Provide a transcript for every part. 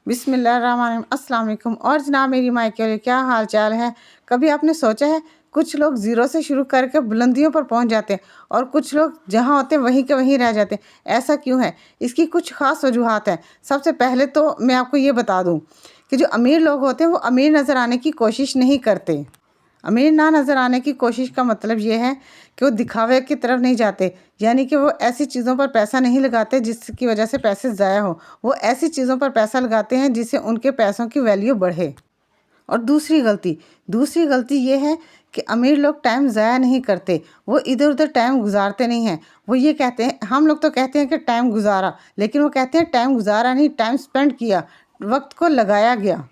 बिस्मिल्लाहिर्रहमानिर्रहीम, अस्सलाम वालेकुम। और जनाब मेरी माँ के क्या हाल चाल है। कभी आपने सोचा है कुछ लोग ज़ीरो से शुरू करके बुलंदियों पर पहुंच जाते हैं और कुछ लोग जहां होते हैं वहीं के वहीं रह जाते हैं। ऐसा क्यों है? इसकी कुछ ख़ास वजूहात हैं। सबसे पहले तो मैं आपको ये बता दूं कि जो अमीर लोग होते हैं वो अमीर नज़र आने की कोशिश नहीं करते। अमीर ना नज़र आने की कोशिश का मतलब ये है कि वो दिखावे की तरफ नहीं जाते, यानी कि वो ऐसी चीज़ों पर पैसा नहीं लगाते जिसकी वजह से पैसे ज़ाया हो। वो ऐसी चीज़ों पर पैसा लगाते हैं जिससे उनके पैसों की वैल्यू बढ़े। और दूसरी गलती ये है कि अमीर लोग टाइम ज़ाया नहीं करते, वो इधर उधर टाइम गुजारते नहीं हैं। वो ये कहते हैं, हम लोग तो कहते हैं कि टाइम गुजारा, लेकिन वो कहते हैं टाइम गुजारा नहीं, टाइम स्पेंड किया, वक्त को लगाया गया।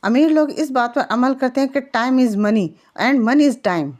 अमीर लोग इस बात पर अमल करते हैं कि time is money and money is time.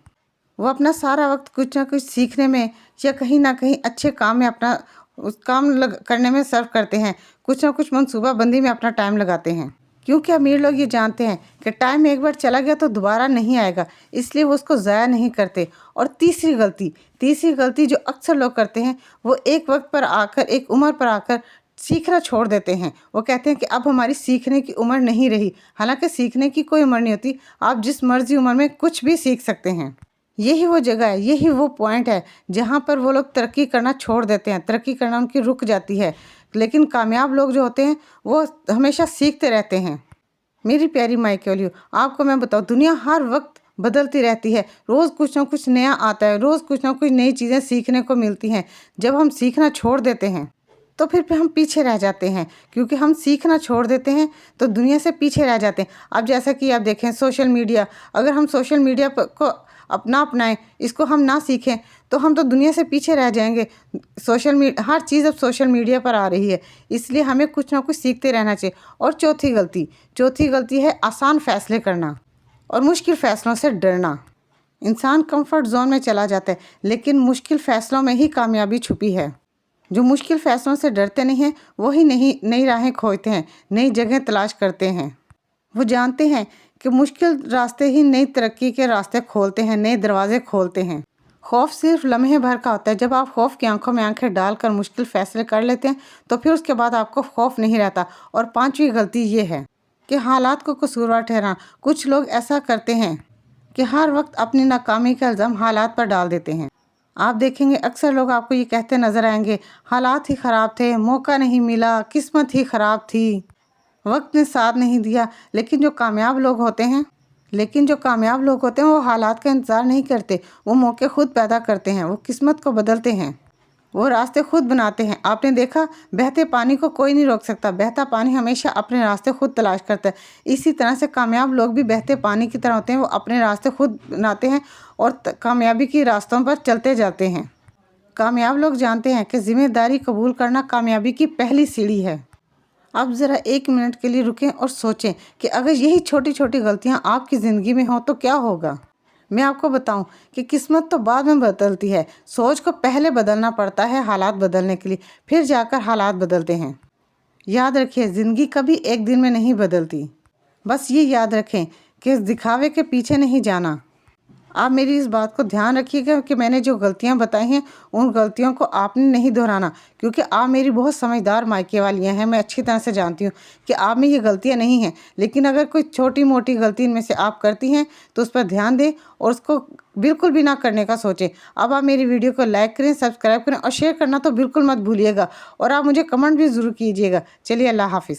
वो अपना सारा वक्त कुछ ना कुछ सीखने में या कहीं ना कहीं अच्छे काम में अपना उस काम करने में सर्व करते हैं। कुछ ना कुछ मनसूबाबंदी में अपना टाइम लगाते हैं, क्योंकि अमीर लोग ये जानते हैं कि टाइम एक बार चला गया तो दोबारा नहीं आएगा, इसलिए वो उसको ज़ाया नहीं करते। और तीसरी गलती जो अक्सर लोग करते हैं, वो एक वक्त पर आकर, एक उम्र पर आकर सीखना छोड़ देते हैं। वो कहते हैं कि अब हमारी सीखने की उम्र नहीं रही। हालांकि सीखने की कोई उम्र नहीं होती, आप जिस मर्जी उम्र में कुछ भी सीख सकते हैं। यही वो जगह है, यही वो पॉइंट है जहाँ पर वो लोग तरक्की करना छोड़ देते हैं, तरक्की करना उनकी रुक जाती है। लेकिन कामयाब लोग जो होते हैं वो हमेशा सीखते रहते हैं। मेरी प्यारी माइकेलियो, आपको मैं बताऊँ, दुनिया हर वक्त बदलती रहती है। रोज़ कुछ ना कुछ नया आता है, रोज़ कुछ ना कुछ नई चीज़ें सीखने को मिलती हैं। जब हम सीखना छोड़ देते हैं तो फिर हम पीछे रह जाते हैं, क्योंकि हम सीखना छोड़ देते हैं तो दुनिया से पीछे रह जाते हैं। अब जैसा कि आप देखें सोशल मीडिया, अगर हम सोशल मीडिया को अपनाएं, इसको हम ना सीखें तो हम तो दुनिया से पीछे रह जाएंगे। हर चीज़ अब सोशल मीडिया पर आ रही है, इसलिए हमें कुछ ना कुछ सीखते रहना चाहिए। और चौथी गलती है आसान फैसले करना और मुश्किल फ़ैसलों से डरना। इंसान कंफर्ट जोन में चला जाता है, लेकिन मुश्किल फ़ैसलों में ही कामयाबी छुपी है। जो मुश्किल फ़ैसलों से डरते नहीं हैं वही नई राहें खोजते हैं, नई जगह तलाश करते हैं। वो जानते हैं कि मुश्किल रास्ते ही नई तरक्की के रास्ते खोलते हैं, नए दरवाजे खोलते हैं। खौफ सिर्फ लम्हे भर का होता है। जब आप खौफ की आंखों में आंखें डालकर मुश्किल फ़ैसले कर लेते हैं तो फिर उसके बाद आपको खौफ नहीं रहता। और पांचवी गलती ये है कि हालात को कसूरवार ठहराना। कुछ लोग ऐसा करते हैं कि हर वक्त अपनी नाकामी का इल्ज़ाम हालात पर डाल देते हैं। आप देखेंगे अक्सर लोग आपको ये कहते नज़र आएंगे, हालात ही ख़राब थे, मौका नहीं मिला, किस्मत ही ख़राब थी, वक्त ने साथ नहीं दिया। लेकिन जो कामयाब लोग होते हैं वो हालात का इंतज़ार नहीं करते, वो मौके खुद पैदा करते हैं, वो किस्मत को बदलते हैं, वो रास्ते खुद बनाते हैं। आपने देखा, बहते पानी को कोई नहीं रोक सकता, बहता पानी हमेशा अपने रास्ते खुद तलाश करता है। इसी तरह से कामयाब लोग भी बहते पानी की तरह होते हैं, वो अपने रास्ते खुद बनाते हैं और कामयाबी के रास्तों पर चलते जाते हैं। कामयाब लोग जानते हैं कि जिम्मेदारी कबूल करना कामयाबी की पहली सीढ़ी है। आप ज़रा एक मिनट के लिए रुकें और सोचें कि अगर यही छोटी छोटी गलतियां आपकी ज़िंदगी में हों तो क्या होगा। मैं आपको बताऊं कि किस्मत तो बाद में बदलती है, सोच को पहले बदलना पड़ता है हालात बदलने के लिए, फिर जाकर हालात बदलते हैं। याद रखिए, ज़िंदगी कभी एक दिन में नहीं बदलती। बस ये याद रखें कि दिखावे के पीछे नहीं जाना। आप मेरी इस बात को ध्यान रखिएगा कि मैंने जो गलतियां बताई हैं उन गलतियों को आपने नहीं दोहराना, क्योंकि आप मेरी बहुत समझदार मायके वालियां हैं। मैं अच्छी तरह से जानती हूं कि आप में ये गलतियां नहीं हैं, लेकिन अगर कोई छोटी मोटी गलती इनमें से आप करती हैं तो उस पर ध्यान दें और उसको बिल्कुल भी ना करने का सोचें। अब आप मेरी वीडियो को लाइक करें, सब्सक्राइब करें और शेयर करना तो बिल्कुल मत भूलिएगा। और आप मुझे कमेंट भी ज़रूर कीजिएगा। चलिए, अल्लाह हाफिज़।